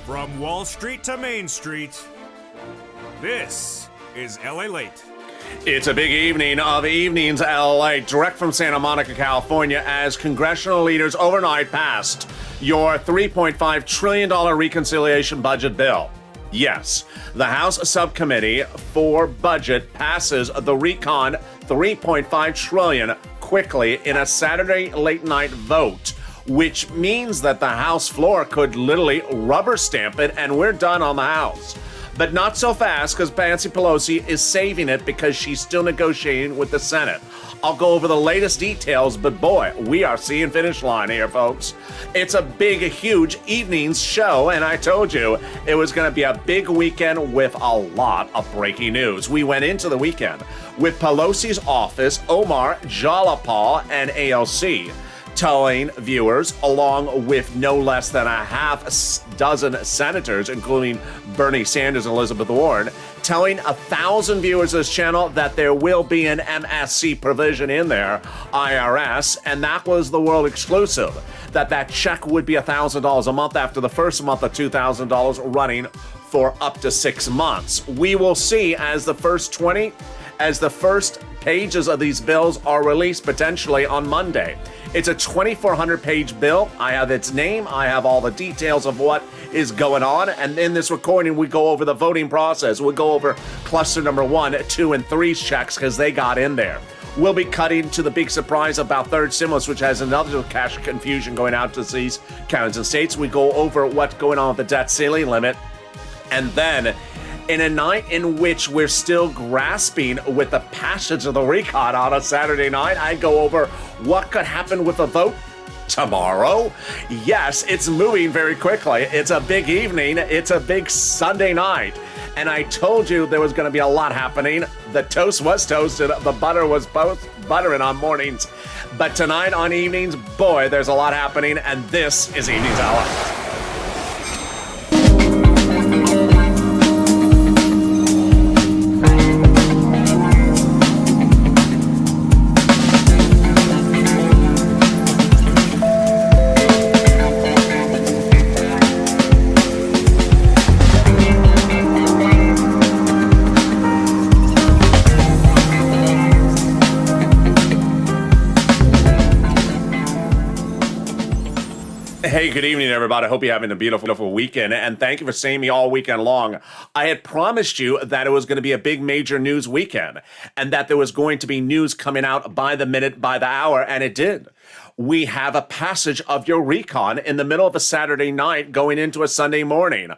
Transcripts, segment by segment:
From Wall Street to Main Street, this is LALATE. It's a big evening of evenings, LA, direct from Santa Monica, California, as congressional leaders overnight passed your $3.5 trillion reconciliation budget bill. Yes, the House Subcommittee for Budget passes the recon $3.5 trillion quickly in a Saturday late night vote, which means that the House floor could literally rubber stamp it and we're done on the House. But not so fast, because Nancy Pelosi is saving it because she's still negotiating with the Senate. I'll go over the latest details, but boy, we are seeing finish line here, folks. It's a big, huge evening's show, and I told you it was going to be a big weekend with a lot of breaking news. We went into the weekend with Pelosi's office, Omar Jalapal, and AOC, telling viewers, along with no less than a half dozen senators, including Bernie Sanders and Elizabeth Warren, telling 1,000 viewers of this channel that there will be an MSC provision in there, IRS, and that was the world exclusive, that check would be $1,000 a month after the first month of $2,000 running for up to 6 months. We will see as the first pages of these bills are released potentially on Monday. It's a 2,400-page bill. I have its name. I have all the details of what is going on. And in this recording, we go over the voting process. We'll go over cluster number 1, 2, and 3's checks because they got in there. We'll be cutting to the big surprise about third stimulus, which has another cash confusion going out to these counties and states. We go over what's going on with the debt ceiling limit. And then, in a night in which we're still grasping with the passage of the recon on a Saturday night, I go over what could happen with the vote tomorrow. Yes, it's moving very quickly. It's a big evening. It's a big Sunday night. And I told you there was going to be a lot happening. The toast was toasted. The butter was buttering on mornings. But tonight on evenings, boy, there's a lot happening. And this is Evenings LA. Hey, good evening, everybody. I hope you're having a beautiful weekend, and thank you for seeing me all weekend long. I had promised you that it was going to be a big major news weekend, and that there was going to be news coming out by the minute, by the hour, and it did. We have a passage of your recon in the middle of a Saturday night going into a Sunday morning.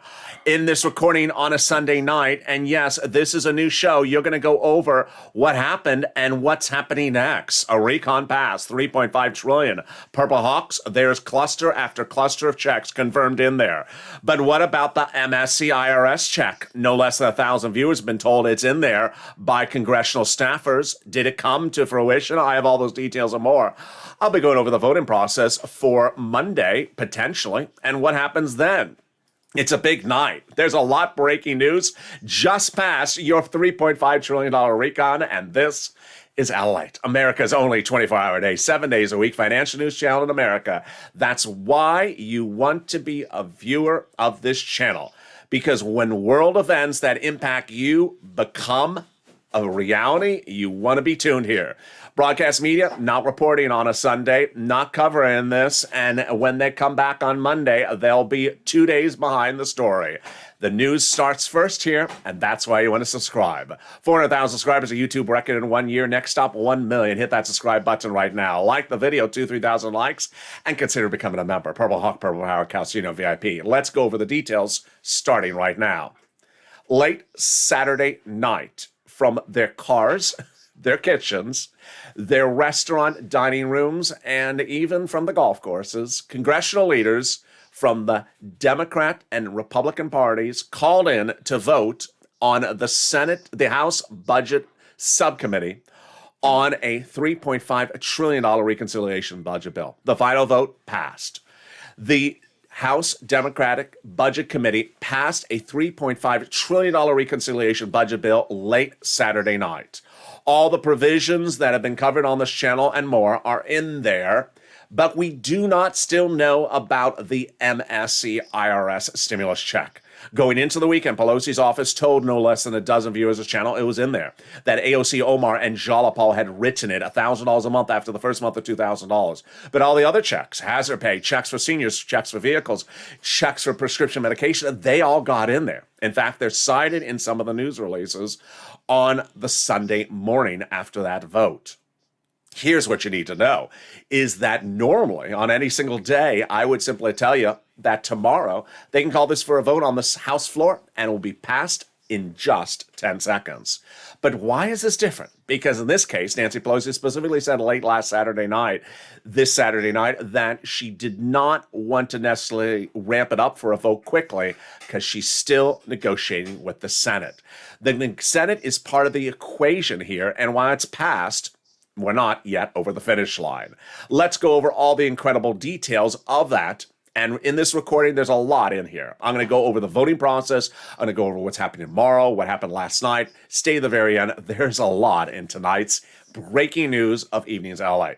In this recording on a Sunday night, and yes, this is a new show, you're going to go over what happened and what's happening next. A recon pass, $3.5 trillion. Purple Hawks, there's cluster after cluster of checks confirmed in there. But what about the MSC IRS check? No less than 1,000 viewers have been told it's in there by congressional staffers. Did it come to fruition? I have all those details and more. I'll be going over the voting process for Monday, potentially, and what happens then. It's a big night. There's a lot breaking news just past your $3.5 trillion recon, and this is LALATE, America's only 24-hour day, 7 days a week financial news channel in America. That's why you want to be a viewer of this channel, because when world events that impact you become a reality, you want to be tuned here. Broadcast media not reporting on a Sunday, not covering this, and when they come back on Monday, they'll be 2 days behind the story. The news starts first here, and that's why you want to subscribe. 400,000 subscribers, a YouTube record in 1 year. Next stop, 1 million. Hit that subscribe button right now. Like the video, 3,000 likes, and consider becoming a member. Purple Hawk, Purple Power, Calcino VIP. Let's go over the details, starting right now. Late Saturday night, from their cars, their kitchens, their restaurant dining rooms, and even from the golf courses, congressional leaders from the Democrat and Republican parties called in to vote on the House Budget Subcommittee on a $3.5 trillion reconciliation budget bill. The final vote passed. The House Democratic Budget Committee passed a $3.5 trillion reconciliation budget bill late Saturday night. All the provisions that have been covered on this channel and more are in there, But we do not still know about the MSC IRS stimulus check. Going into the weekend, Pelosi's office told no less than a dozen viewers of the channel it was in there, that AOC Omar and Jalapal had written it $1,000 a month after the first month of $2,000. But all the other checks, hazard pay, checks for seniors, checks for vehicles, checks for prescription medication, they all got in there. In fact, they're cited in some of the news releases on the Sunday morning after that vote. Here's what you need to know, is that normally on any single day, I would simply tell you that tomorrow they can call this for a vote on the House floor and it will be passed in just 10 seconds. But why is this different? Because in this case, Nancy Pelosi specifically said this Saturday night, that she did not want to necessarily ramp it up for a vote quickly because she's still negotiating with the Senate. The Senate is part of the equation here, and while it's passed, we're not yet over the finish line. Let's go over all the incredible details of that. And in this recording, there's a lot in here. I'm going to go over the voting process. I'm going to go over what's happening tomorrow, what happened last night. Stay to the very end. There's a lot in tonight's breaking news of Evenings LA.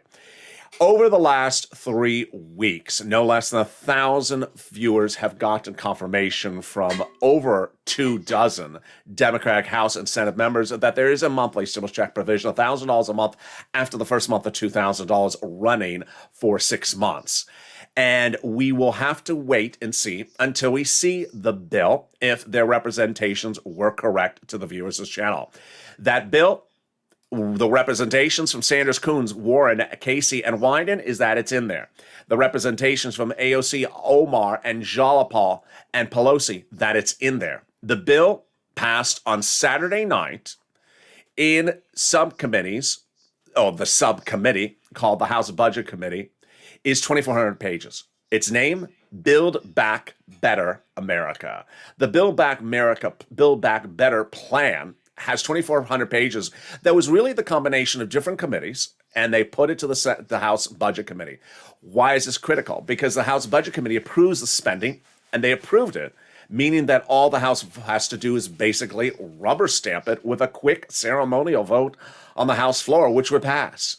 Over the last 3 weeks, no less than 1,000 viewers have gotten confirmation from over 24 Democratic House and Senate members that there is a monthly stimulus check provision, $1,000 a month after the first month of $2,000 running for 6 months. And we will have to wait and see until we see the bill if their representations were correct to the viewers of this channel. That bill, the representations from Sanders, Coons, Warren, Casey, and Wyden is that it's in there. The representations from AOC, Omar, and Jalapal and Pelosi, that it's in there. The bill passed on Saturday night in subcommittees. The subcommittee called the House Budget Committee is 2,400 pages. Its name, Build Back Better America. The Build Back Better plan has 2,400 pages that was really the combination of different committees, and they put it to the House Budget Committee. Why is this critical? Because the House Budget Committee approves the spending, and they approved it, meaning that all the House has to do is basically rubber stamp it with a quick ceremonial vote on the House floor, which would pass.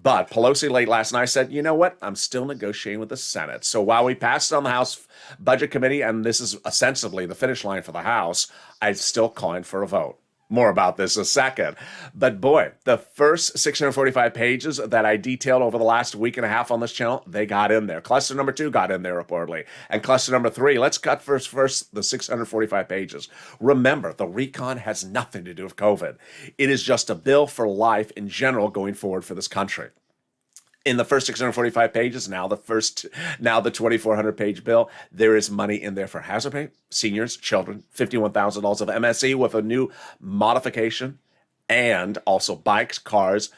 But Pelosi late last night said, you know what? I'm still negotiating with the Senate. So while we passed it on the House Budget Committee, and this is ostensibly the finish line for the House, I'm still calling for a vote. More about this in a second. But boy, the first 645 pages that I detailed over the last week and a half on this channel, they got in there. Cluster number 2 got in there reportedly. And cluster number 3, let's cut first the 645 pages. Remember, the recon has nothing to do with COVID. It is just a bill for life in general going forward for this country. In the first 645 pages, now the 2,400 page bill, there is money in there for hazard pay, seniors, children, $51,000 of MSE with a new modification, and also bikes, cars,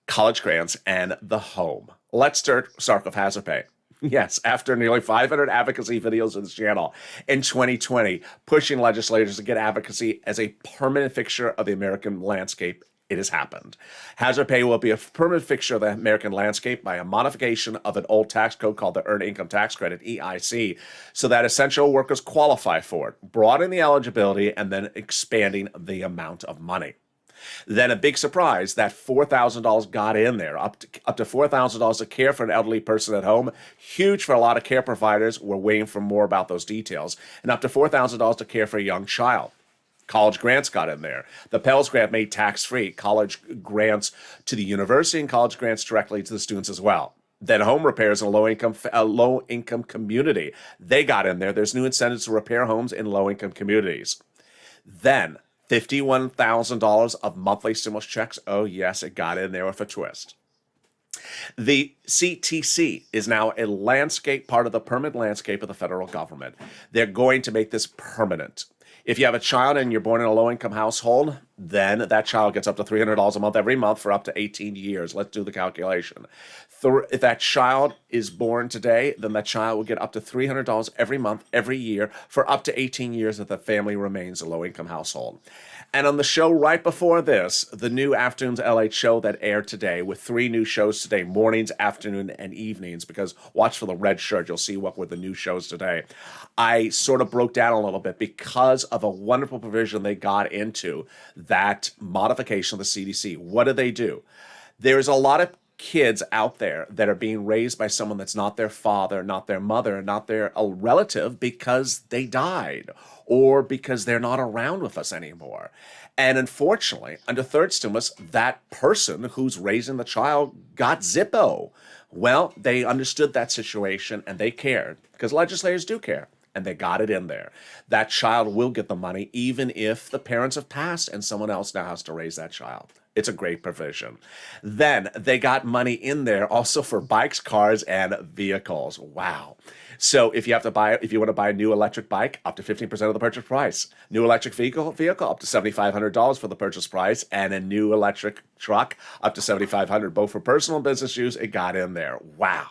college grants, and the home. Let's start with hazard pay. Yes, after nearly 500 advocacy videos on this channel in 2020, pushing legislators to get advocacy as a permanent fixture of the American landscape, it has happened. Hazard pay will be a permanent fixture of the American landscape by a modification of an old tax code called the Earned Income Tax Credit, EIC, so that essential workers qualify for it, broadening the eligibility and then expanding the amount of money. Then a big surprise, that $4,000 got in there, up to $4,000 to care for an elderly person at home. Huge for a lot of care providers. We're waiting for more about those details. And up to $4,000 to care for a young child. College grants got in there. The Pell's grant made tax-free. College grants to the university and college grants directly to the students as well. Then home repairs in a low-income community. They got in there. There's new incentives to repair homes in low-income communities. Then $51,000 of monthly stimulus checks. Oh, yes, it got in there with a twist. The CTC is now a landscape, part of the permanent landscape of the federal government. They're going to make this permanent. If you have a child and you're born in a low-income household, then that child gets up to $300 a month every month for up to 18 years. Let's do the calculation. If that child is born today, then that child will get up to $300 every month, every year, for up to 18 years if the family remains a low-income household. And on the show right before this, the new Afternoons LA show that aired today, with 3 new shows today, mornings, afternoon, and evenings, because watch for the red shirt, you'll see what were the new shows today. I sort of broke down a little bit because of a wonderful provision they got into, that modification of the CDC. What do? There's a lot of kids out there that are being raised by someone that's not their father, not their mother, not their relative because they died or because they're not around with us anymore. And unfortunately, under third stimulus, that person who's raising the child got Zippo. Well, they understood that situation and they cared, because legislators do care, and they got it in there. That child will get the money even if the parents have passed and someone else now has to raise that child. It's a great provision. Then they got money in there also for bikes, cars, and vehicles. Wow. So if you want to buy a new electric bike, up to 15% of the purchase price. New electric vehicle up to $7,500 for the purchase price, and a new electric truck up to $7,500, both for personal and business use. It got in there. Wow.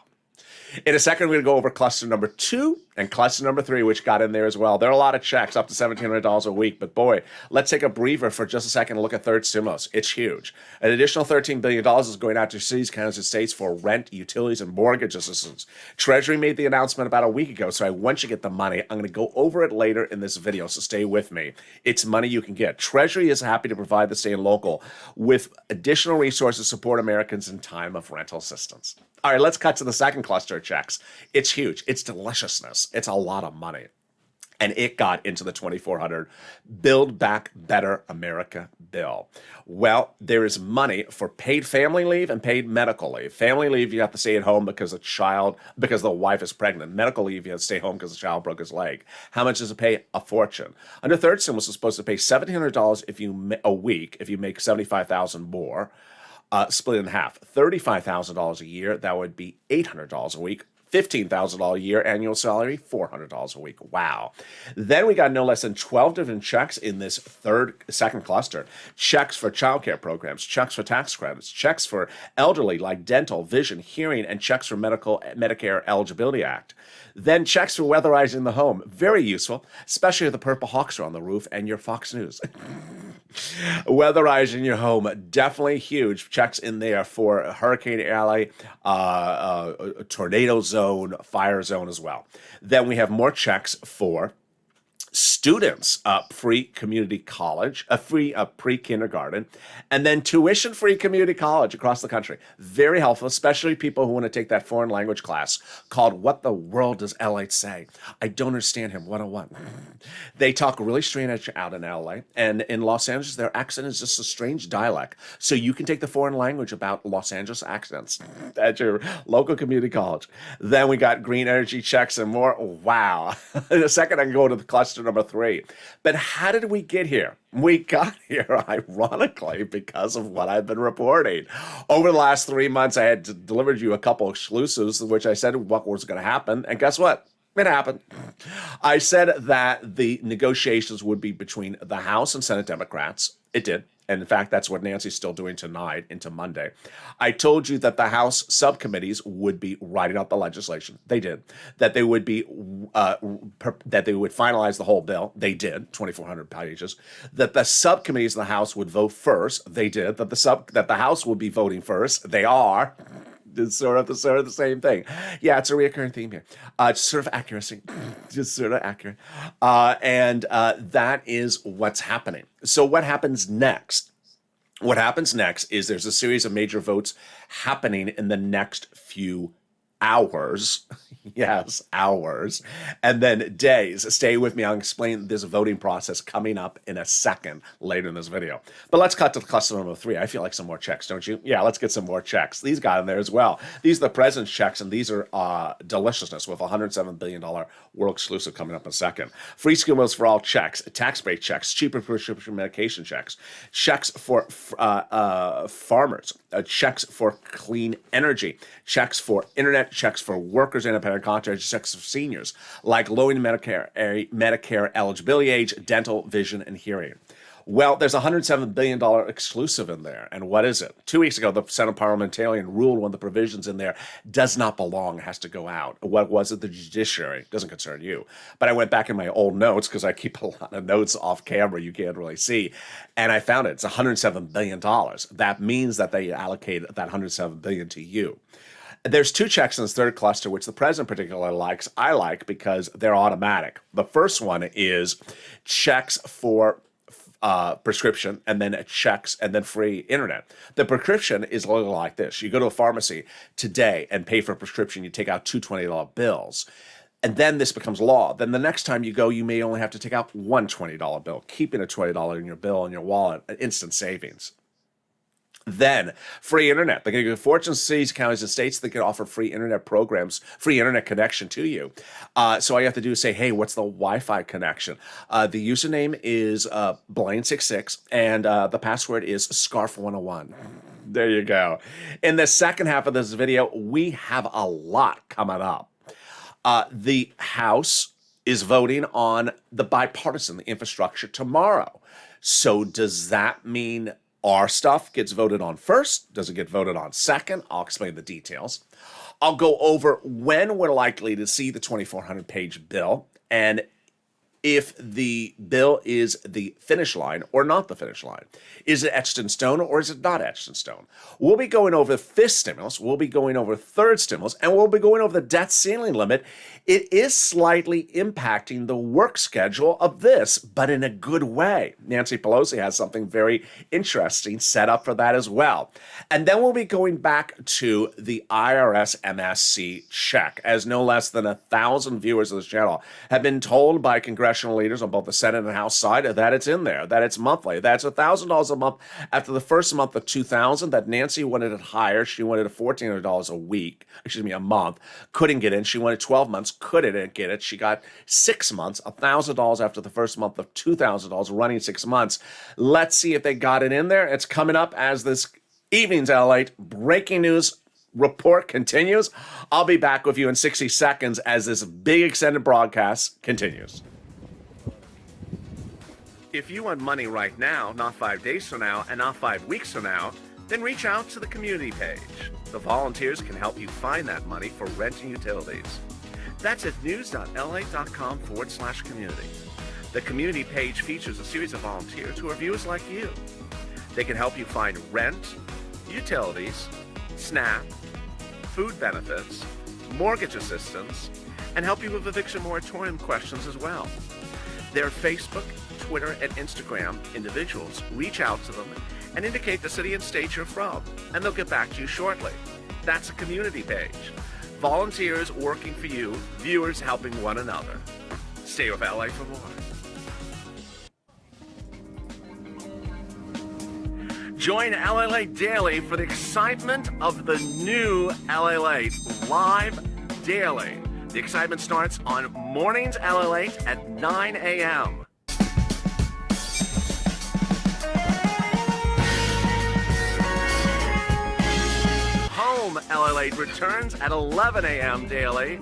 In a second, we're going to go over cluster number 2 and cluster number 3, which got in there as well. There are a lot of checks, up to $1,700 a week. But boy, let's take a breather for just a second and look at third stimulus. It's huge. An additional $13 billion is going out to cities, counties, and states for rent, utilities, and mortgage assistance. Treasury made the announcement about a week ago, so I want you to get the money. I'm going to go over it later in this video, so stay with me. It's money you can get. Treasury is happy to provide the state and local with additional resources to support Americans in time of rental assistance. All right, let's cut to the second cluster of checks. It's huge. It's deliciousness. It's a lot of money. And it got into the 2,400 Build Back Better America bill. Well, there is money for paid family leave and paid medical leave. Family leave, you have to stay at home because the wife is pregnant. Medical leave, you have to stay home because the child broke his leg. How much does it pay? A fortune. Under third stimulus, it's supposed to pay $1,700 a week if you make $75,000 more. Split in half. $35,000 a year, that would be $800 a week. $15,000 a year annual salary, $400 a week. Wow. Then we got no less than 12 different checks in this second cluster. Checks for childcare programs, checks for tax credits, checks for elderly like dental, vision, hearing, and checks for Medicare Eligibility Act. Then checks for weatherizing the home. Very useful, especially if the Purple Hawks are on the roof and your Fox News. Weatherizing your home, definitely huge. Checks in there for Hurricane Alley, tornado zone, fire zone as well. Then we have more checks for students, free community college, free pre-kindergarten, and then tuition-free community college across the country. Very helpful, especially people who want to take that foreign language class called What the World Does LALATE Say? I Don't Understand Him 101. They talk really strange out in LA, and in Los Angeles, their accent is just a strange dialect. So you can take the foreign language about Los Angeles accents at your local community college. Then we got green energy checks and more. Wow. In a second, I can go to the cluster number 3. But how did we get here? We got here, ironically, because of what I've been reporting. Over the last 3 months, I had delivered you a couple exclusives, which I said what was going to happen. And guess what? It happened. I said that the negotiations would be between the House and Senate Democrats. It did. And in fact, that's what Nancy's still doing tonight into Monday. I told you that the House subcommittees would be writing up the legislation. They did. That they would finalize the whole bill. They did. 2,400 pages. That the subcommittees of the House would vote first. They did. That the House would be voting first. They are. It's sort of the same thing. Yeah, it's a recurring theme here. It's sort of accuracy. Just sort of accurate. And that is what's happening. So what happens next? What happens next is there's a series of major votes happening in the next few hours. Yes, hours. And then days. Stay with me. I'll explain this voting process coming up in a second later in this video. But let's cut to cluster number 3. I feel like some more checks, don't you? Yeah, let's get some more checks. These got in there as well. These are the president's checks, and these are deliciousness with a $107 billion world exclusive coming up in a second. Free school meals for all checks, tax break checks, cheaper prescription medication checks, checks for farmers, checks for clean energy, checks for internet, checks for workers, independent contractors, checks for seniors, like lowering Medicare eligibility age, dental, vision, and hearing. Well, there's a $107 billion exclusive in there. And what is it? 2 weeks ago, the Senate parliamentarian ruled one of the provisions in there does not belong, has to go out. What was it? The judiciary. Doesn't concern you. But I went back in my old notes because I keep a lot of notes off camera you can't really see. And I found it. It's $107 billion. That means that they allocate that $107 billion to you. There's 2 checks in this third cluster, which the president particularly likes. I like because they're automatic. The first one is checks for prescription, and then checks, and then free internet. The prescription is a little like this. You go to a pharmacy today and pay for a prescription. You take out two $20 bills. And then this becomes law. Then the next time you go, you may only have to take out one $20 bill, keeping a $20 in your bill in your wallet, an instant savings. Then free internet. They're going to go to fortune cities, counties, and states that can offer free internet programs, free internet connection to you. So all you have to do is say, hey, what's the Wi-Fi connection? The username is Blaine66, and the password is Scarf101. There you go. In the second half of this video, we have a lot coming up. The House is voting on the bipartisan infrastructure tomorrow. So does that mean our stuff gets voted on first? Does it get voted on second? I'll explain the details. I'll go over when we're likely to see the 2,400-page bill and if the bill is the finish line or not the finish line. Is it etched in stone or is it not etched in stone? We'll be going over the fifth stimulus, we'll be going over third stimulus, and we'll be going over the debt ceiling limit. It is slightly impacting the work schedule of this, but in a good way. Nancy Pelosi has something very interesting set up for that as well. And then we'll be going back to the IRS MSC check, as no less than 1,000 viewers of this channel have been told by congressional leaders on both the Senate and House side that it's in there, that it's monthly, that's $1,000 a month after the first month of $2,000, that Nancy wanted it higher. She wanted $1,400 a month, couldn't get in. She wanted 12 months, couldn't get it. She got 6 months, $1,000 after the first month of $2,000, running 6 months. Let's see if they got it in there. It's coming up as this evening's LALATE breaking news report continues. I'll be back with you in 60 seconds as this big extended broadcast continues. If you want money right now, not 5 days from now, and not 5 weeks from now, then reach out to the community page. The volunteers can help you find that money for rent and utilities. That's at news.la.com/community. The community page features a series of volunteers who are viewers like you. They can help you find rent, utilities, SNAP, food benefits, mortgage assistance, and help you with eviction moratorium questions as well. Their Facebook, Twitter, and Instagram individuals reach out to them and indicate the city and state you're from, and they'll get back to you shortly. That's a community page. Volunteers working for you, viewers helping one another. Stay with LA for more. Join LALATE Daily for the excitement of the new LALATE live daily. The excitement starts on mornings LALATE at 9 a.m. Home LALATE returns at 11 a.m. daily.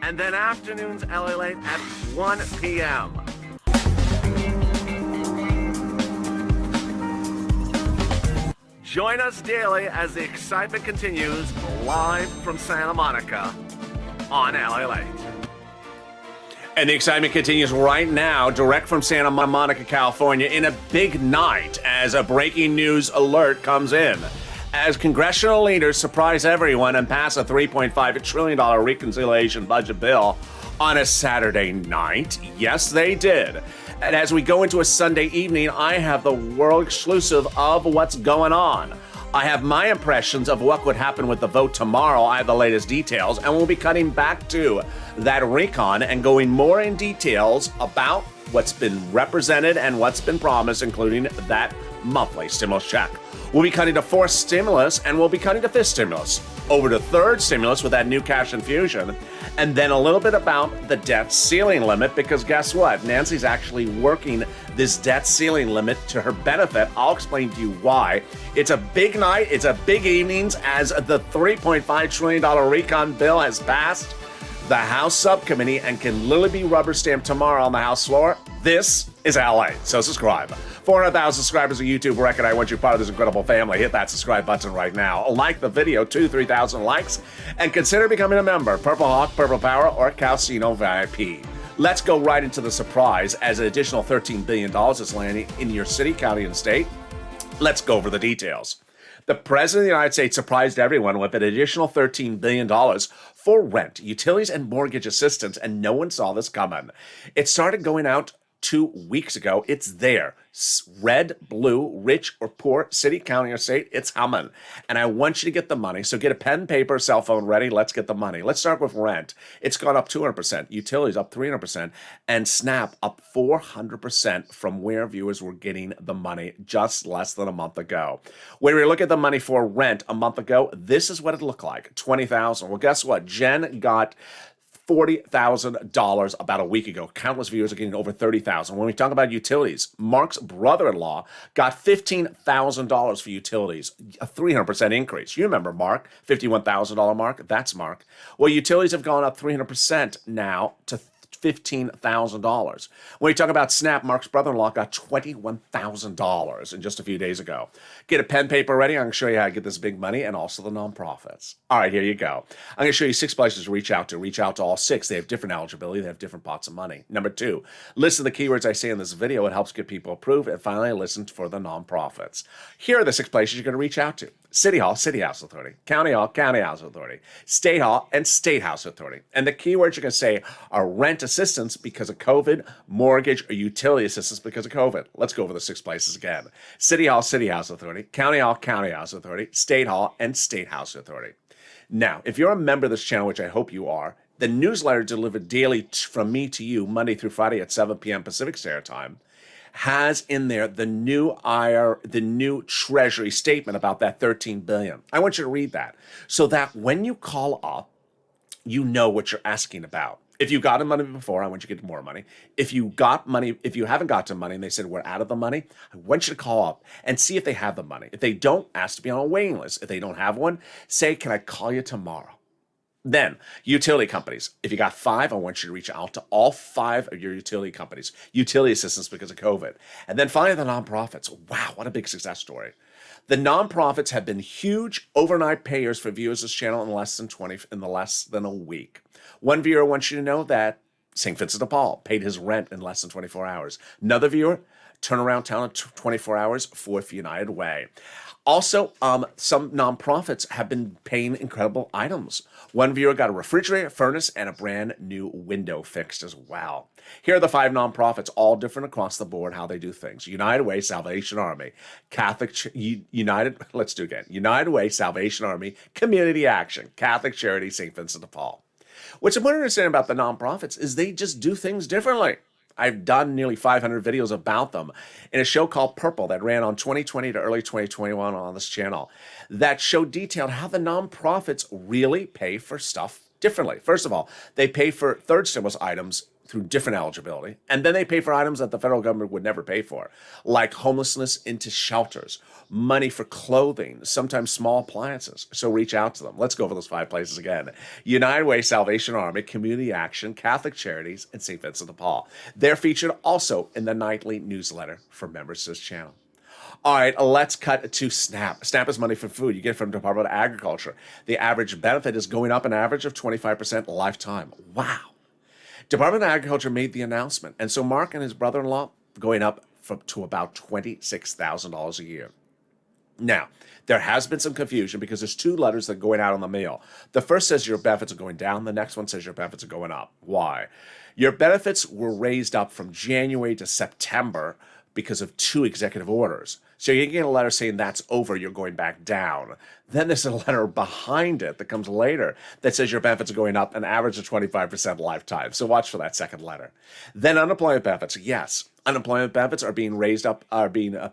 And then afternoons LALATE at 1 p.m. Join us daily as the excitement continues live from Santa Monica on LALATE. And the excitement continues right now, direct from Santa Monica, California, in a big night as a breaking news alert comes in. As congressional leaders surprise everyone and pass a $3.5 trillion reconciliation budget bill on a Saturday night. Yes, they did. And as we go into a Sunday evening, I have the world exclusive of what's going on. I have my impressions of what could happen with the vote tomorrow. I have the latest details, and we'll be cutting back to that recon and going more in details about what's been represented and what's been promised, including that monthly stimulus check. We'll be cutting to fourth stimulus, and we'll be cutting to fifth stimulus. Over to third stimulus with that new cash infusion, and then a little bit about the debt ceiling limit, because guess what? Nancy's actually working this debt ceiling limit to her benefit. I'll explain to you why. It's a big night. It's a big evenings as the $3.5 trillion recon bill has passed the House subcommittee and can literally be rubber stamped tomorrow on the House floor. This is LA, so subscribe. 400,000 subscribers on YouTube record. I want you part of this incredible family. Hit that subscribe button right now. Like the video, 2,000-3,000 likes, and consider becoming a member. Purple Hawk, Purple Power, or Calcino VIP. Let's go right into the surprise as an additional $13 billion is landing in your city, county, and state. Let's go over the details. The President of the United States surprised everyone with an additional $13 billion for rent, utilities, and mortgage assistance, and no one saw this coming. It started going out 2 weeks ago. It's there. Red, blue, rich or poor, city, county, or state, it's humming. And I want you to get the money. So get a pen, paper, cell phone ready. Let's get the money. Let's start with rent. It's gone up 200%, utilities up 300%, and SNAP up 400% from where viewers were getting the money just less than a month ago. When we look at the money for rent a month ago, this is what it looked like, $20,000. Well, guess what? Jen got $40,000 about a week ago. Countless viewers are getting over $30,000. When we talk about utilities, Mark's brother-in-law got $15,000 for utilities, a 300% increase. You remember Mark, $51,000 Mark? That's Mark. Well, utilities have gone up 300% now to $15,000. When we talk about SNAP, Mark's brother-in-law got $21,000 in just a few days ago. Get a pen, paper ready. I'm going to show you how to get this big money and also the nonprofits. All right, here you go. I'm going to show you 6 places to reach out to. Reach out to all 6. They have different eligibility. They have different pots of money. Number 2, listen to the keywords I say in this video. It helps get people approved. And finally, listen for the nonprofits. Here are the 6 places you're going to reach out to. City Hall, City House Authority. County Hall, County House Authority. State Hall, and State House Authority. And the keywords you're going to say are rent assistance because of COVID, mortgage, or utility assistance because of COVID. Let's go over the 6 places again. City Hall, City House Authority. County Hall, County House Authority. State Hall, and State House Authority. Now, if you're a member of this channel, which I hope you are, the newsletter delivered daily from me to you Monday through Friday at 7 p.m. Pacific Standard Time has in there the new Treasury statement about that $13 billion. I want you to read that so that when you call up, you know what you're asking about. If you got money before, I want you to get more money. If you got money, if you haven't got to money and they said we're out of the money, I want you to call up and see if they have the money. If they don't, ask to be on a waiting list. If they don't have one, say, can I call you tomorrow? Then, utility companies. If you got 5, I want you to reach out to all 5 of your utility companies. Utility assistance because of COVID. And then finally, the nonprofits. Wow, what a big success story. The nonprofits have been huge overnight payers for viewers of this channel in less than a week. One viewer wants you to know that St. Vincent de Paul paid his rent in less than 24 hours. Another viewer, turnaround town in 24 hours, 4th United Way. Also, some nonprofits have been paying incredible items. One viewer got a refrigerator, furnace, and a brand new window fixed as well. Here are the 5 nonprofits, all different across the board, how they do things. United Way, Salvation Army, United Way, Salvation Army, Community Action, Catholic Charity, St. Vincent de Paul. What's important to understand about the nonprofits is they just do things differently. I've done nearly 500 videos about them in a show called Purple that ran on 2020 to early 2021 on this channel. That show detailed how the nonprofits really pay for stuff differently. First of all, they pay for third stimulus items through different eligibility, and then they pay for items that the federal government would never pay for, like homelessness into shelters, money for clothing, sometimes small appliances. So reach out to them. Let's go over those 5 places again. United Way, Salvation Army, Community Action, Catholic Charities, and St. Vincent de Paul. They're featured also in the nightly newsletter for members of this channel. All right, let's cut to SNAP. SNAP is money for food. You get it from Department of Agriculture. The average benefit is going up an average of 25% lifetime. Wow. Department of Agriculture made the announcement, and so Mark and his brother-in-law going up to about $26,000 a year. Now, there has been some confusion because there's 2 letters that are going out on the mail. The first says your benefits are going down. The next one says your benefits are going up. Why? Your benefits were raised up from January to September because of 2 executive orders. So you get a letter saying that's over, you're going back down. Then there's a letter behind it that comes later that says your benefits are going up an average of 25% lifetime. So watch for that second letter. Then unemployment benefits. Yes, unemployment benefits are being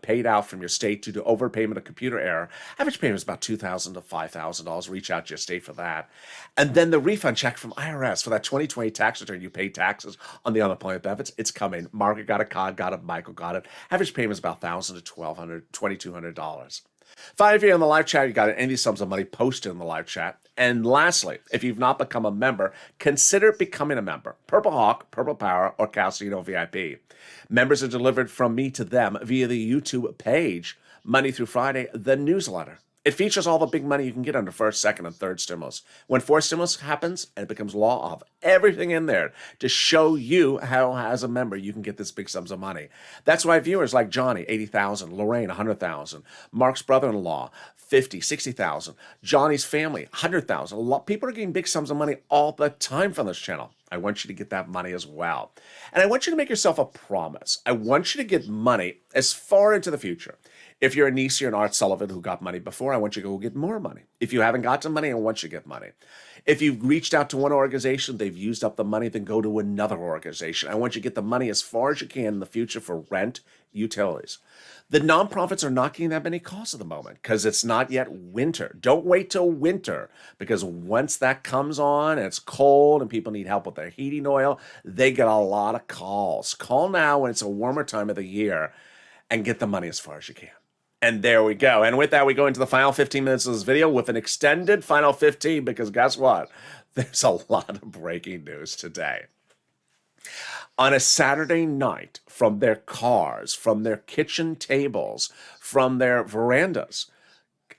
paid out from your state due to overpayment of computer error. Average payment is about $2,000 to $5,000. Reach out to your state for that. And then the refund check from IRS for that 2020 tax return. You paid taxes on the unemployment benefits. It's coming. Margaret got it, Cod got it, Michael got it. Average payment is about $1,000 to $1,200, $2,200. 5 years on the live chat, you got any of these sums of money posted in the live chat. And lastly, if you've not become a member, consider becoming a member. Purple Hawk, Purple Power, or Casino VIP. Members are delivered from me to them via the YouTube page, Monday through Friday, the newsletter. It features all the big money you can get under first, second, and third stimulus. When fourth stimulus happens, and it becomes law of everything in there to show you how, as a member, you can get this big sums of money. That's why viewers like Johnny, 80,000, Lorraine, 100,000, Mark's brother-in-law, 50, 60,000, Johnny's family, 100,000. A lot people are getting big sums of money all the time from this channel. I want you to get that money as well. And I want you to make yourself a promise. I want you to get money as far into the future. If you're a Nisi or an Art Sullivan who got money before, I want you to go get more money. If you haven't gotten money, I want you to get money. If you've reached out to one organization, they've used up the money, then go to another organization. I want you to get the money as far as you can in the future for rent, utilities. The nonprofits are not getting that many calls at the moment because it's not yet winter. Don't wait till winter, because once that comes on and it's cold and people need help with their heating oil, they get a lot of calls. Call now when it's a warmer time of the year and get the money as far as you can. And there we go. And with that, we go into the final 15 minutes of this video with an extended final 15, because guess what? There's a lot of breaking news today. On a Saturday night, from their cars, from their kitchen tables, from their verandas,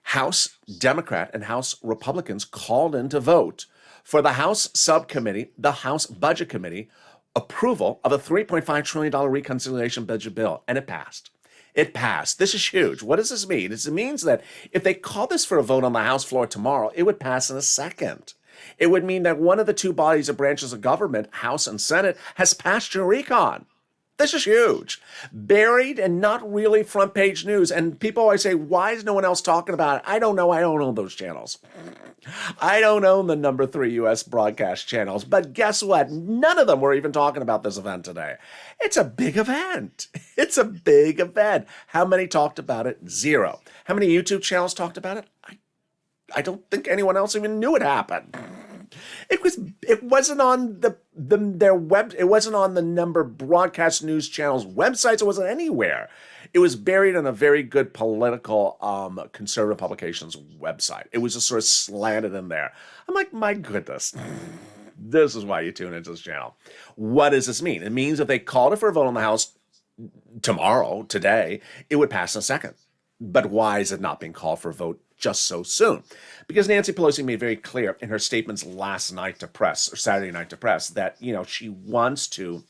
House Democrat and House Republicans called in to vote for the House Subcommittee, the House Budget Committee, approval of a $3.5 trillion reconciliation budget bill, and it passed. It passed. This is huge. What does this mean? It means that if they call this for a vote on the House floor tomorrow, it would pass in a second. It would mean that one of the two bodies or branches of government, House and Senate, has passed your recon. This is huge. Buried and not really front page news. And people always say, why is no one else talking about it? I don't know. I don't own those channels. I don't own the number 3 U.S. broadcast channels. But guess what? None of them were even talking about this event today. It's a big event. It's a big event. How many talked about it? 0. How many YouTube channels talked about it? I don't think anyone else even knew it happened. It wasn't on their web. It wasn't on the number broadcast news channels websites. It wasn't anywhere. It was buried on a very good political conservative publications website. It was just sort of slanted in there. I'm like, my goodness, this is why you tune into this channel. What does this mean? It means if they called it for a vote on the House tomorrow, today, it would pass in a second. But why is it not being called for a vote just so soon? Because Nancy Pelosi made very clear in her statements last night to press, or Saturday night to press, that, she wants to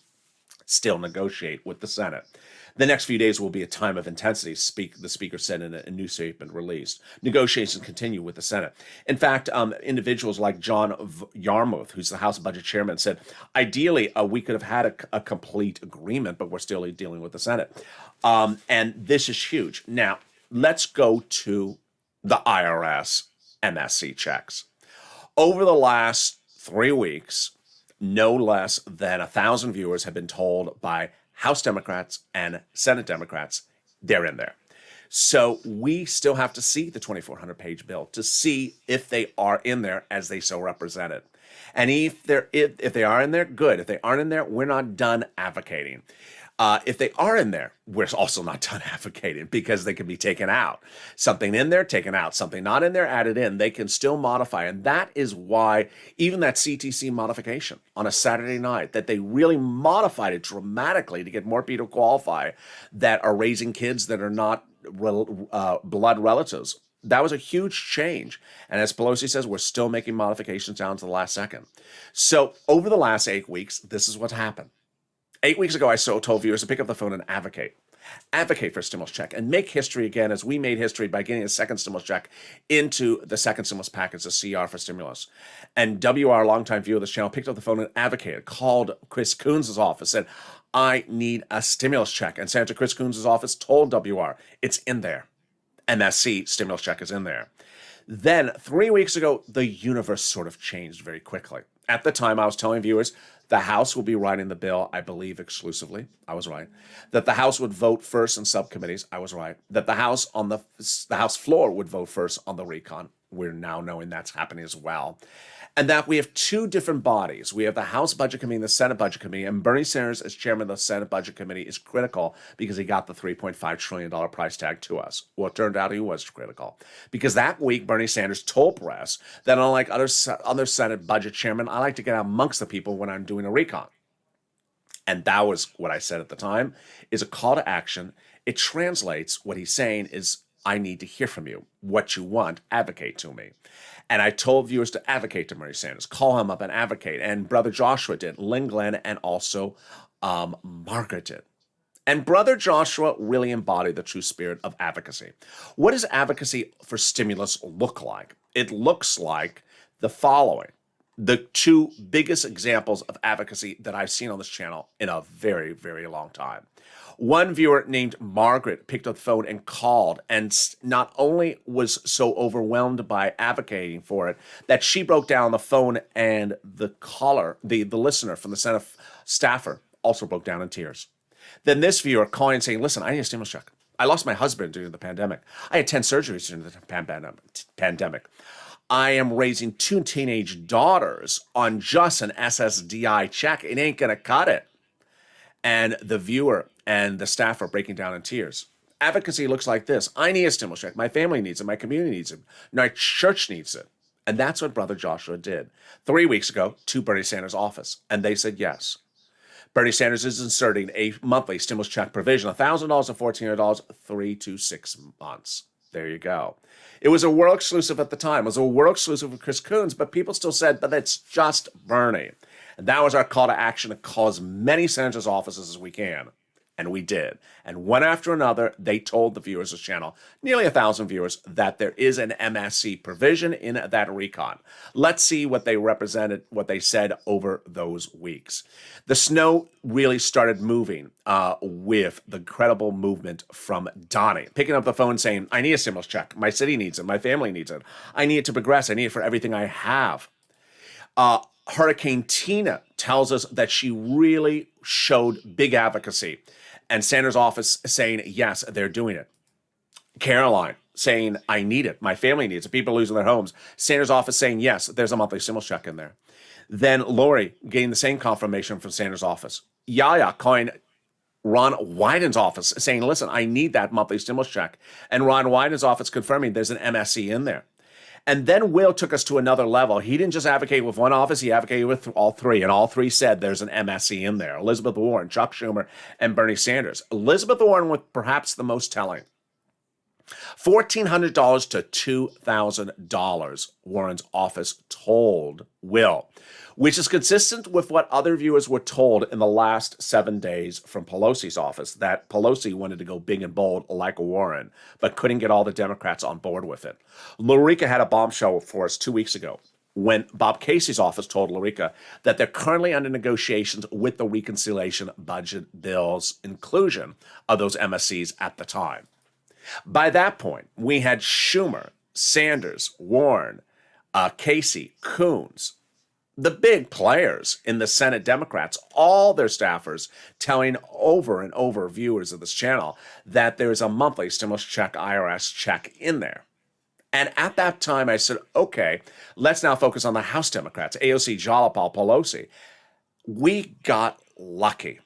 still negotiate with the Senate. The next few days will be a time of intensity, the Speaker said in a new statement released. Negotiations continue with the Senate. In fact, individuals like John Yarmouth, who's the House Budget Chairman, said, ideally, we could have had a complete agreement, but we're still dealing with the Senate. And this is huge. Now, let's go to the IRS MSC checks. Over the last 3 weeks, no less than 1,000 viewers have been told by House Democrats and Senate Democrats they're in there. So we still have to see the 2,400-page bill to see if they are in there as they so represented. And if they are in there, good. If they aren't in there, we're not done advocating. If they are in there, we're also not done advocating, because they can be taken out. Something in there, taken out. Something not in there, added in. They can still modify. And that is why even that CTC modification on a Saturday night, that they really modified it dramatically to get more people to qualify that are raising kids that are not blood relatives. That was a huge change. And as Pelosi says, we're still making modifications down to the last second. So over the last 8 weeks, this is what's happened. 8 weeks ago, I told viewers to pick up the phone and advocate. Advocate for a stimulus check and make history again, as we made history by getting a second stimulus check into the second stimulus package, the CR for stimulus. And WR, longtime viewer of this channel, picked up the phone and advocated, called Chris Coons' office, said, I need a stimulus check. And Senator Chris Coons' office told WR, it's in there. MSC stimulus check is in there. Then 3 weeks ago, the universe sort of changed very quickly. At the time, I was telling viewers the House will be writing the bill, I believe, exclusively. I was right. That the House would vote first in subcommittees. I was right. That the House on the House floor would vote first on the recon. We're now knowing that's happening as well. And that we have two different bodies. We have the House Budget Committee and the Senate Budget Committee. And Bernie Sanders, as chairman of the Senate Budget Committee, is critical because he got the $3.5 trillion price tag to us. Well, it turned out he was critical. Because that week, Bernie Sanders told press that unlike other Senate budget chairmen, I like to get out amongst the people when I'm doing a recon. And that was what I said at the time, is a call to action. It translates what he's saying is I need to hear from you. What you want, advocate to me. And I told viewers to advocate to Bernie Sanders, call him up and advocate. And Brother Joshua did, Lynn Glenn, and also Margaret did. And Brother Joshua really embodied the true spirit of advocacy. What does advocacy for stimulus look like? It looks like the following. The two biggest examples of advocacy that I've seen on this channel in a very, very long time. One viewer named Margaret picked up the phone and called, and not only was so overwhelmed by advocating for it that she broke down on the phone, and the caller, the listener from the Senate staffer, also broke down in tears. Then this viewer calling and saying, listen, I need a stimulus check. I lost my husband during the pandemic. I had 10 surgeries during the pandemic. I am raising 2 teenage daughters on just an SSDI check. It ain't going to cut it. And the viewer and the staff are breaking down in tears. Advocacy looks like this. I need a stimulus check. My family needs it. My community needs it. My church needs it. And that's what Brother Joshua did 3 weeks ago to Bernie Sanders' office. And they said yes. Bernie Sanders is inserting a monthly stimulus check provision, $1,000 and $1,400, 3 to 6 months. There you go. It was a world exclusive at the time. It was a world exclusive with Chris Coons, but people still said, but it's just Bernie. And that was our call to action to call as many senators' offices as we can. And we did. And one after another, they told the viewers of the channel, nearly 1,000 viewers, that there is an MSC provision in that recon. Let's see what they represented, what they said over those weeks. The snow really started moving with the incredible movement from Donnie, picking up the phone saying, I need a stimulus check. My city needs it. My family needs it. I need it to progress. I need it for everything I have. Hurricane Tina tells us that she really showed big advocacy. And Sanders' office saying, yes, they're doing it. Caroline saying, I need it. My family needs it. People losing their homes. Sanders' office saying, yes, there's a monthly stimulus check in there. Then Lori getting the same confirmation from Sanders' office. Yaya calling Ron Wyden's office saying, listen, I need that monthly stimulus check. And Ron Wyden's office confirming there's an MSC in there. And then Will took us to another level. He didn't just advocate with one office, he advocated with all three. And all three said there's an MSC in there. Elizabeth Warren, Chuck Schumer, and Bernie Sanders. Elizabeth Warren was perhaps the most telling. $1,400 to $2,000, Warren's office told Will, which is consistent with what other viewers were told in the last 7 days from Pelosi's office, that Pelosi wanted to go big and bold like Warren, but couldn't get all the Democrats on board with it. Lorica had a bombshell for us 2 weeks ago when Bob Casey's office told Lorica that they're currently under negotiations with the reconciliation budget bill's inclusion of those MSCs at the time. By that point, we had Schumer, Sanders, Warren, Casey, Coons, the big players in the Senate Democrats, all their staffers telling over and over viewers of this channel that there's a monthly stimulus check, IRS check in there. And at that time, I said, okay, let's now focus on the House Democrats, AOC, Jayapal, Pelosi. We got lucky.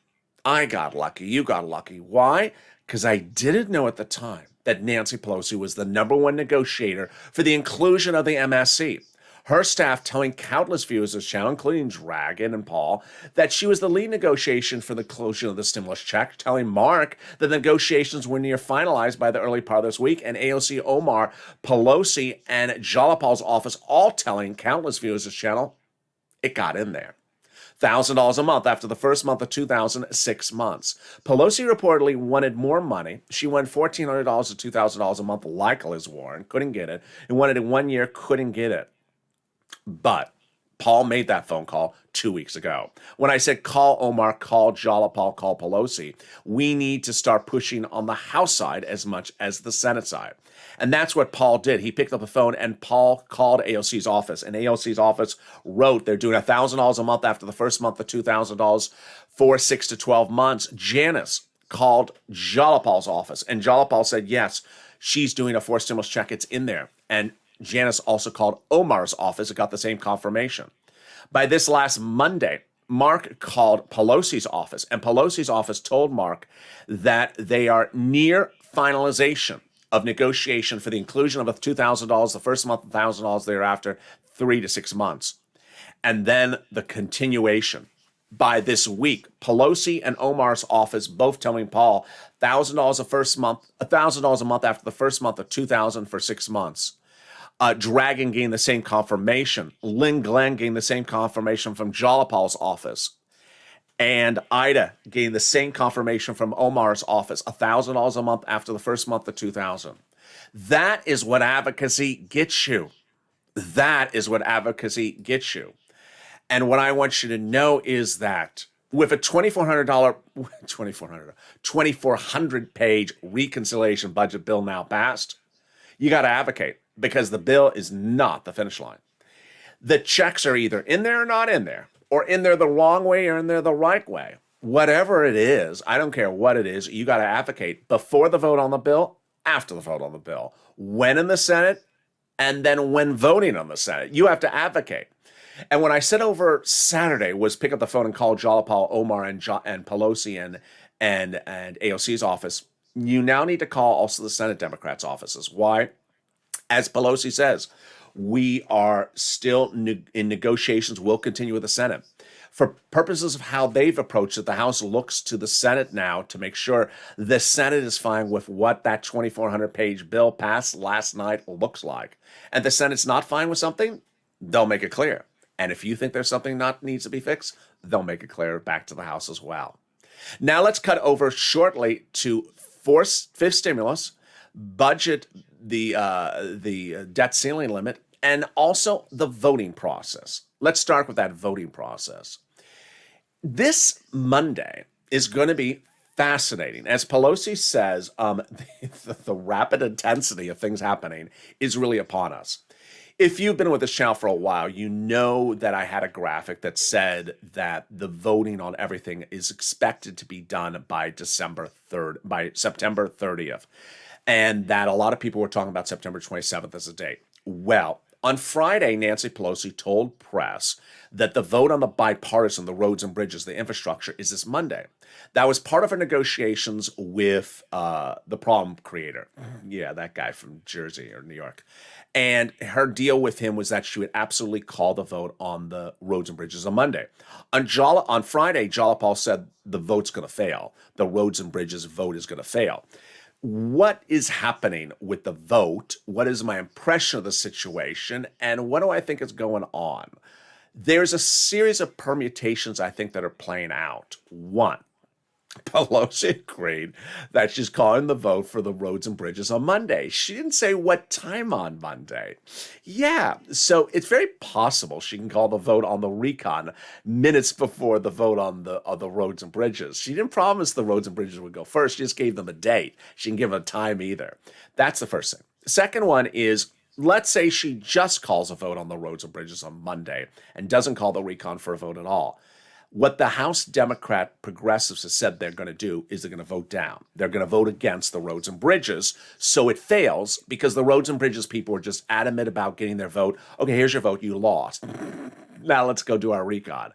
I got lucky. You got lucky. Why? Because I didn't know at the time that Nancy Pelosi was the #1 negotiator for the inclusion of the MSC. Her staff telling countless viewers of the channel, including Dragon and Paul, that she was the lead negotiation for the inclusion of the stimulus check, telling Mark that the negotiations were near finalized by the early part of this week, and AOC, Omar, Pelosi, and Jayapal's office all telling countless viewers of the channel it got in there. $1,000 a month after the first month of 2006 months. Pelosi reportedly wanted more money. She wanted $1,400 to $2,000 a month like Liz Warren, couldn't get it, and wanted it 1 year, couldn't get it. But Paul made that phone call 2 weeks ago. When I said call Omar, call Jayapal, call Pelosi, we need to start pushing on the House side as much as the Senate side. And that's what Paul did. He picked up the phone and Paul called AOC's office. And AOC's office wrote they're doing $1,000 a month after the first month of $2,000 for 6 to 12 months. Janice called Jayapal's office. And Jayapal said, yes, she's doing a forced stimulus check. It's in there. And Janice also called Omar's office and got the same confirmation. By this last Monday, Mark called Pelosi's office, and Pelosi's office told Mark that they are near finalization of negotiation for the inclusion of $2,000 the first month, $1,000 thereafter, 3 to 6 months. And then the continuation. by this week. Pelosi and Omar's office both telling Paul $1,000 a first month, $1,000 a month after the first month of $2,000 for 6 months. Dragon gained the same confirmation. Lynn Glenn gained the same confirmation from Jalapal's office. And Ida gained the same confirmation from Omar's office, $1,000 a month after the first month of $2,000. That is what advocacy gets you. That is what advocacy gets you. And what I want you to know is that with a $2,400 page reconciliation budget bill now passed, you got to advocate because the bill is not the finish line. The checks are either in there or not in there, or in there the wrong way or in there the right way. Whatever it is, I don't care what it is, you got to advocate before the vote on the bill, after the vote on the bill, when in the Senate, and then when voting on the Senate. You have to advocate. And what I said over Saturday was pick up the phone and call Jalapal, Omar, and Pelosi and AOC's office. You now need to call also the Senate Democrats' offices. Why? As Pelosi says, we are still in negotiations. We'll continue with the Senate. For purposes of how they've approached it, the House looks to the Senate now to make sure the Senate is fine with what that 2,400-page bill passed last night looks like. And the Senate's not fine with something, they'll make it clear. And if you think there's something that needs to be fixed, they'll make it clear back to the House as well. Now let's cut over shortly to fifth stimulus, budget, the debt ceiling limit, and also the voting process. Let's start with that voting process. This Monday is going to be fascinating. As Pelosi says, the rapid intensity of things happening is really upon us. If you've been with this channel for a while, you know that I had a graphic that said that the voting on everything is expected to be done by September 30th, and that a lot of people were talking about September 27th as a date. Well, on Friday, Nancy Pelosi told press that the vote on the bipartisan, the roads and bridges, the infrastructure, is this Monday. That was part of her negotiations with the problem creator. Yeah, that guy from Jersey or New York. And her deal with him was that she would absolutely call the vote on the roads and bridges on Monday. On Friday, Jalapal said the vote's going to fail. The roads and bridges vote is going to fail. What is happening with the vote? What is my impression of the situation? And what do I think is going on? There's a series of permutations I think that are playing out. One, Pelosi agreed that she's calling the vote for the roads and bridges on Monday. She didn't say what time on Monday. Yeah, so it's very possible she can call the vote on the recon minutes before the vote on the roads and bridges. She didn't promise the roads and bridges would go first. She just gave them a date. She didn't give them a time either. That's the first thing. The second one is, let's say she just calls a vote on the roads and bridges on Monday and doesn't call the recon for a vote at all. What the House Democrat progressives have said they're going to do is they're going to vote down. They're going to vote against the roads and bridges, so it fails because the roads and bridges people are just adamant about getting their vote. Okay, here's your vote. You lost. Now let's go do our recon.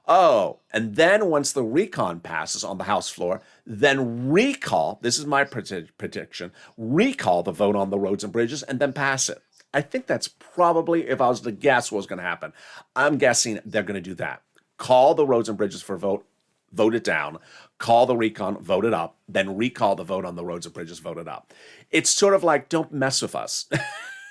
Oh, and then once the recon passes on the House floor, then recall, this is my prediction, recall the vote on the roads and bridges and then pass it. I think that's probably, if I was to guess what's going to happen, I'm guessing they're going to do that. Call the roads and bridges for a vote, vote it down. Call the recon, vote it up. Then recall the vote on the roads and bridges, vote it up. It's sort of like, don't mess with us.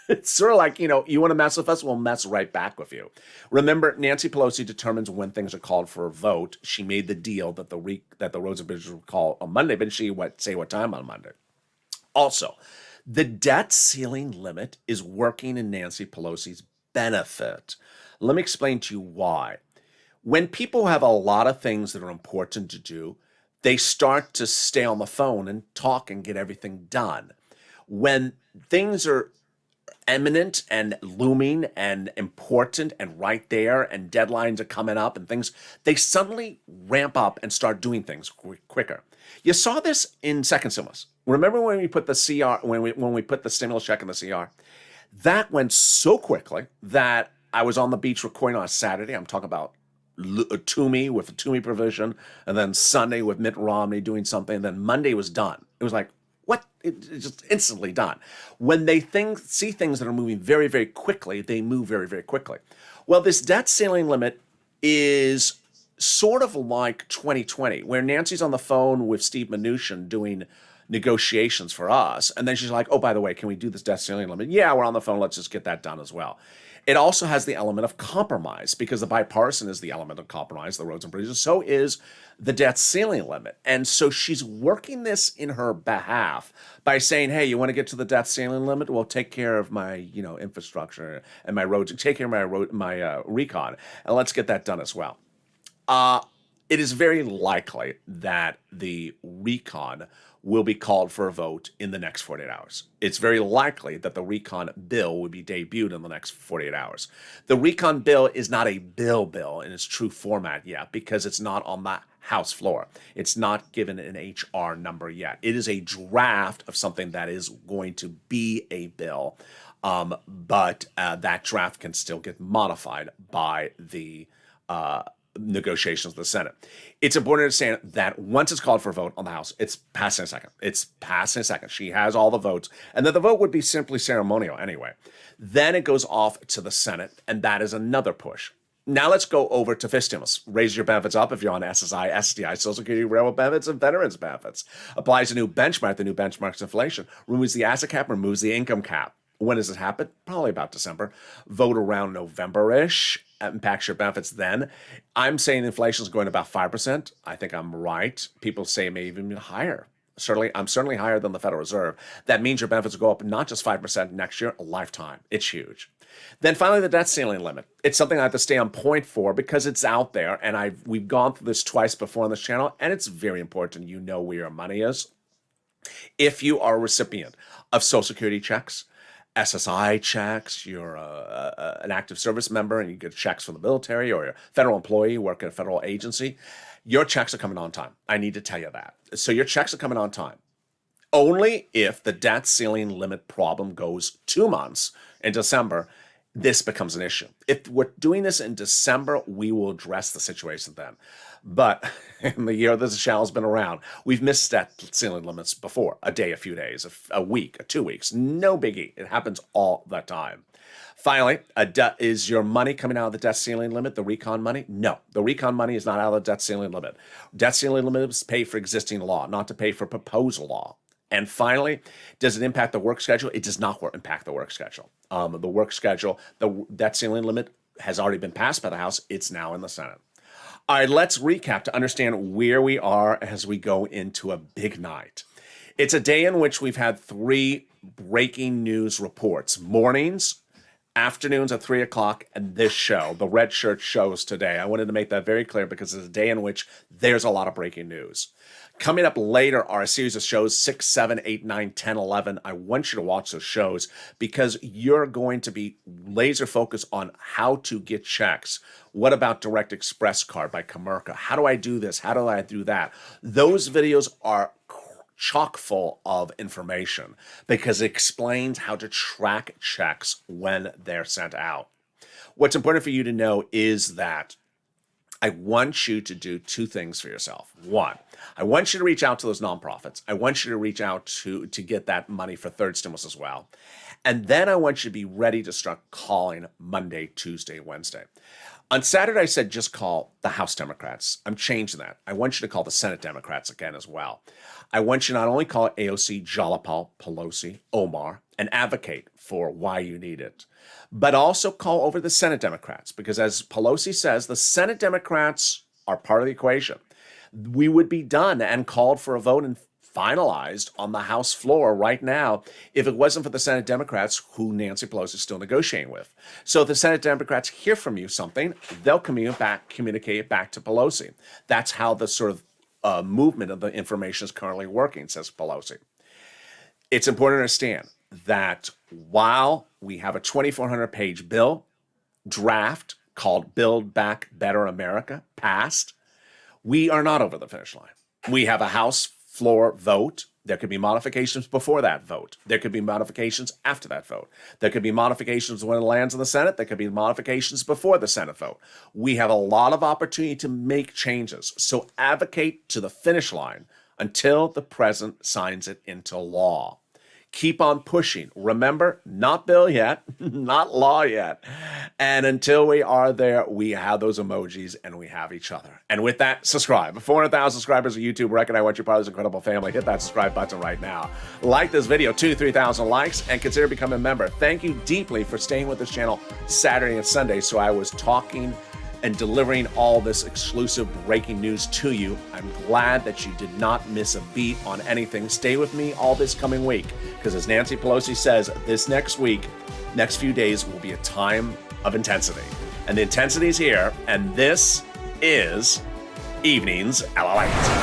It's sort of like, you want to mess with us, we'll mess right back with you. Remember, Nancy Pelosi determines when things are called for a vote. She made the deal that the roads and bridges would call on Monday, but she say what time on Monday. Also, the debt ceiling limit is working in Nancy Pelosi's benefit. Let me explain to you why. When people have a lot of things that are important to do, they start to stay on the phone and talk and get everything done. When things are imminent and looming and important and right there and deadlines are coming up and things, they suddenly ramp up and start doing things quicker. You saw this in second stimulus. Remember when we put the CR, when we put the stimulus check in the CR? That went so quickly that I was on the beach recording on a Saturday. I'm talking about Toomey with a Toomey provision, and then Sunday with Mitt Romney doing something, and then Monday was done. It was like, what? It's just instantly done. When they see things that are moving very, very quickly, they move very, very quickly. Well, this debt ceiling limit is sort of like 2020, where Nancy's on the phone with Steve Mnuchin doing negotiations for us, and then she's like, oh, by the way, can we do this debt ceiling limit? Yeah, we're on the phone. Let's just get that done as well. It also has the element of compromise, because the bipartisan is the element of compromise, the roads and bridges. So is the debt ceiling limit. And so she's working this in her behalf by saying, hey, you want to get to the debt ceiling limit? Well, take care of my, infrastructure and my roads, take care of my recon, and let's get that done as well. It is very likely that the recon will be called for a vote in the next 48 hours. It's very likely that the recon bill will be debuted in the next 48 hours. The recon bill is not a bill in its true format yet, because it's not on the House floor. It's not given an HR number yet. It is a draft of something that is going to be a bill, but that draft can still get modified by the negotiations of the Senate. It's important to understand that once it's called for a vote on the House, it's passed in a second. It's passed in a second. She has all the votes, and then the vote would be simply ceremonial anyway. Then it goes off to the Senate, and that is another push. Now let's go over to FISH stimulus. Raise your benefits up if you're on SSI, SDI, Social Security, Railroad benefits, and Veterans benefits. Applies a new benchmark. The new benchmark's inflation. Removes the asset cap, removes the income cap. When does it happen? Probably about December. Vote around November-ish. Impacts your benefits then. I'm saying inflation is going about 5%. I think I'm right. People say it may even be higher. I'm certainly higher than the Federal Reserve. That means your benefits will go up not just 5% next year, a lifetime. It's huge. Then finally, the debt ceiling limit. It's something I have to stay on point for because it's out there, and we've gone through this twice before on this channel, and it's very important you know where your money is. If you are a recipient of Social Security checks, SSI checks, you're an active service member and you get checks from the military, or you're a federal employee, you work at a federal agency, your checks are coming on time. I need to tell you that. So your checks are coming on time. Only if the debt ceiling limit problem goes 2 months in December, this becomes an issue. If we're doing this in December, we will address the situation then. But in the year this channel has been around, we've missed debt ceiling limits before. A day, a few days, a week, 2 weeks. No biggie. It happens all the time. Finally, is your money coming out of the debt ceiling limit, the recon money? No, the recon money is not out of the debt ceiling limit. Debt ceiling limit is paid for existing law, not to pay for proposed law. And finally, does it impact the work schedule? It does not impact the work schedule. The work schedule, the debt ceiling limit has already been passed by the House. It's now in the Senate. All right, let's recap to understand where we are as we go into a big night. It's a day in which we've had 3 breaking news reports. Mornings, afternoons at 3 o'clock, and this show, the Red Shirt shows today. I wanted to make that very clear because it's a day in which there's a lot of breaking news. Coming up later are a series of shows, 6, 7, 8, 9, 10, 11. I want you to watch those shows because you're going to be laser focused on how to get checks. What about Direct Express Card by Comerica? How do I do this? How do I do that? Those videos are chock full of information because it explains how to track checks when they're sent out. What's important for you to know is that I want you to do 2 things for yourself. 1, I want you to reach out to those nonprofits. I want you to reach out to get that money for third stimulus as well. And then I want you to be ready to start calling Monday, Tuesday, Wednesday. On Saturday, I said just call the House Democrats. I'm changing that. I want you to call the Senate Democrats again as well. I want you to not only call AOC, Jalapal, Pelosi, Omar, and advocate for why you need it, but also call over the Senate Democrats, because as Pelosi says, the Senate Democrats are part of the equation. We would be done and called for a vote and finalized on the House floor right now if it wasn't for the Senate Democrats, who Nancy Pelosi is still negotiating with. So if the Senate Democrats hear from you something, they'll communicate it back to Pelosi. That's how the sort of movement of the information is currently working, says Pelosi. It's important to understand that while we have a 2,400-page bill draft called Build Back Better America passed, we are not over the finish line. We have a House floor vote. There could be modifications before that vote. There could be modifications after that vote. There could be modifications when it lands in the Senate. There could be modifications before the Senate vote. We have a lot of opportunity to make changes. So advocate to the finish line until the president signs it into law. Keep on pushing. Remember, not bill yet, not law yet. And until we are there, we have those emojis and we have each other. And with that, subscribe. 400,000 subscribers on YouTube. Reckon I want you part of this incredible family. Hit that subscribe button right now. Like this video, 2,000 to 3,000 likes, and consider becoming a member. Thank you deeply for staying with this channel Saturday and Sunday. So I was talking and delivering all this exclusive breaking news to you. I'm glad that you did not miss a beat on anything. Stay with me all this coming week, because as Nancy Pelosi says, this next week, next few days will be a time of intensity. And the intensity is here, and this is Evenings LALATE.